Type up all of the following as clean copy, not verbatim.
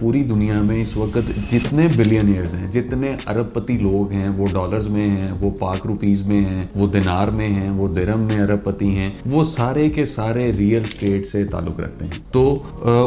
पूरी दुनिया में इस वक्त जितने बिलियनियर्स हैं, जितने अरबपति लोग हैं, वो डॉलर्स में हैं, वो पाक रुपीस में हैं, वो दिनार में हैं, वो दिरहम में अरबपति हैं, वो सारे के सारे रियल स्टेट से ताल्लुक रखते हैं। तो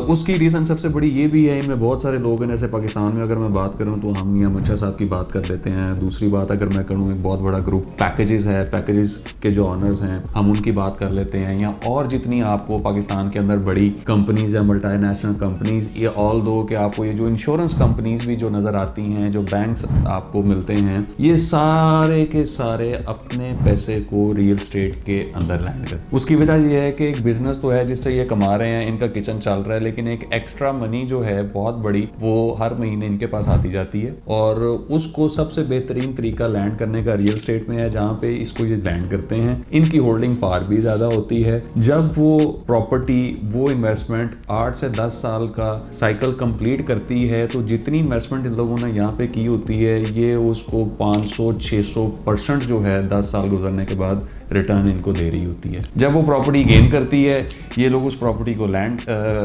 उसकी रीज़न सबसे बड़ी ये भी है, इनमें बहुत सारे लोग हैं। जैसे पाकिस्तान में अगर मैं बात करूँ तो हम मियां मुंशा साहब की बात कर लेते हैं। दूसरी बात अगर मैं करूँ, एक बहुत बड़ा ग्रुप पैकेजेस है, पैकेजेस के जो ऑनर्स हैं हम उनकी बात कर लेते हैं। या और जितनी आपको पाकिस्तान के अंदर बड़ी कंपनीज या मल्टीनेशनल कंपनीज, ये ऑल दो कि आपको ये जो इंश्योरेंस कंपनीज भी जो नज़र आती हैं, जो बैंक्स आपको मिलते हैं, ये सारे के सारे अपने पैसे को रियल स्टेट के अंदर लैंड करते हैं। उसकी वजह यह है कि एक बिजनेस तो है जिससे ये कमा रहे हैं, इनका किचन चल रहा है, लेकिन एक एक्स्ट्रा मनी जो है बहुत बड़ी, वो हर महीने इनके पास आती जाती है। और उसको सबसे बेहतरीन तरीका लैंड करने का रियल स्टेट में है, जहाँ पे इसको ये लैंड करते हैं। इनकी होल्डिंग पावर भी ज़्यादा होती है। जब वो प्रॉपर्टी, वो इन्वेस्टमेंट 8 से 10 साल का साइकिल कंप्लीट करती है, तो जितनी इन्वेस्टमेंट इन लोगों ने यहाँ पे की होती है, ये उसको 500-600% जो है 10 साल गुजरने के बाद रिटर्न इनको दे रही होती है। जब वो प्रॉपर्टी गेन करती है, ये लोग उस प्रॉपर्टी को लैंड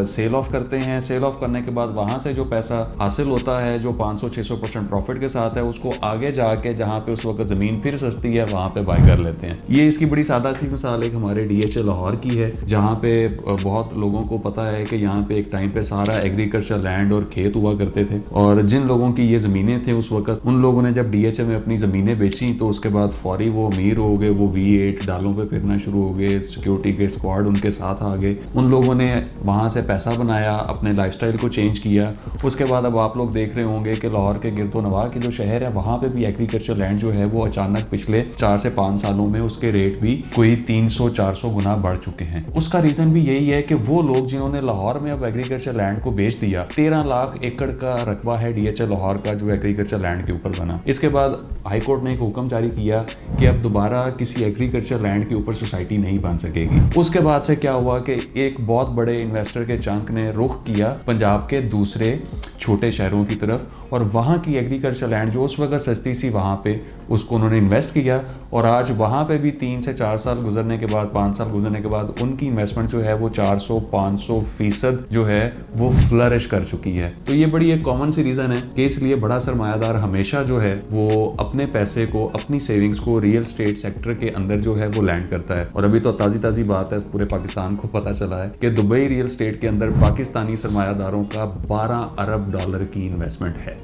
सेल ऑफ करते हैं। सेल ऑफ करने के बाद वहाँ से जो पैसा हासिल होता है, जो 500-600% प्रॉफिट के साथ है, उसको आगे जाके जहाँ पे उस वक्त ज़मीन फिर सस्ती है वहाँ पे बाय कर लेते हैं। ये इसकी बड़ी सादा सी मिसाल एक हमारे DHA लाहौर की है, जहाँ पे बहुत लोगों को पता है कि यहाँ पे एक टाइम पे सारा एग्रीकल्चर लैंड और खेत हुआ करते थे, और जिन लोगों की ये ज़मीनें थे उस वक्त, उन लोगों ने जब DHA में अपनी ज़मीनें बेची तो उसके बाद फौरी वो अमीर हो गए, वो V8 डालों पे फिरना शुरू हो गए, सिक्योरिटी के स्क्वाड उनके साथ आ गए, उन लोगों ने वहाँ से पैसा बनाया, अपने लाइफस्टाइल को चेंज किया। उसके बाद अब आप लोग देख रहे होंगे कि लाहौर के गिरदोनवा के जो शहर है, वहाँ पे भी एग्रीकल्चर लैंड जो है वो अचानक पिछले 4 से 5 सालों में उसके रेट भी कोई 300-400 गुना बढ़ चुके हैं। उसका रीजन भी यही है कि वो लोग जिन्होंने लाहौर में अब एग्रीकल्चर लैंड को बेच दिया, 13 लाख एकड़ का रकबा है DHA लाहौर का जो एग्रीकल्चर लैंड के ऊपर बना। इसके बाद हाईकोर्ट ने एक हुक्म जारी किया कि अब दोबारा किसी एग्रीकल्चर लैंड के ऊपर सोसाइटी नहीं बन सकेगी। उसके बाद से क्या हुआ कि एक बहुत बड़े इन्वेस्टर के चंक ने रुख किया पंजाब के दूसरे छोटे शहरों की तरफ, और वहाँ की एग्रीकल्चर लैंड जो उस वक्त सस्ती सी, वहाँ पे उसको उन्होंने इन्वेस्ट किया। और आज वहाँ पे भी 3 से 4 साल गुजरने के बाद, 5 साल गुजरने के बाद उनकी इन्वेस्टमेंट जो है वो 400-500% जो है वो फ्लरिश कर चुकी है। तो ये बड़ी एक कॉमन सी रीज़न है कि इसलिए बड़ा सरमायादार हमेशा जो है वो अपने पैसे को, अपनी सेविंग्स को रियल स्टेट सेक्टर के अंदर जो है वो लैंड करता है। और अभी तो ताज़ी बात है, पूरे पाकिस्तान को पता चला है कि दुबई रियल स्टेट के अंदर पाकिस्तानी सरमायादारों का $12 अरब की इन्वेस्टमेंट है।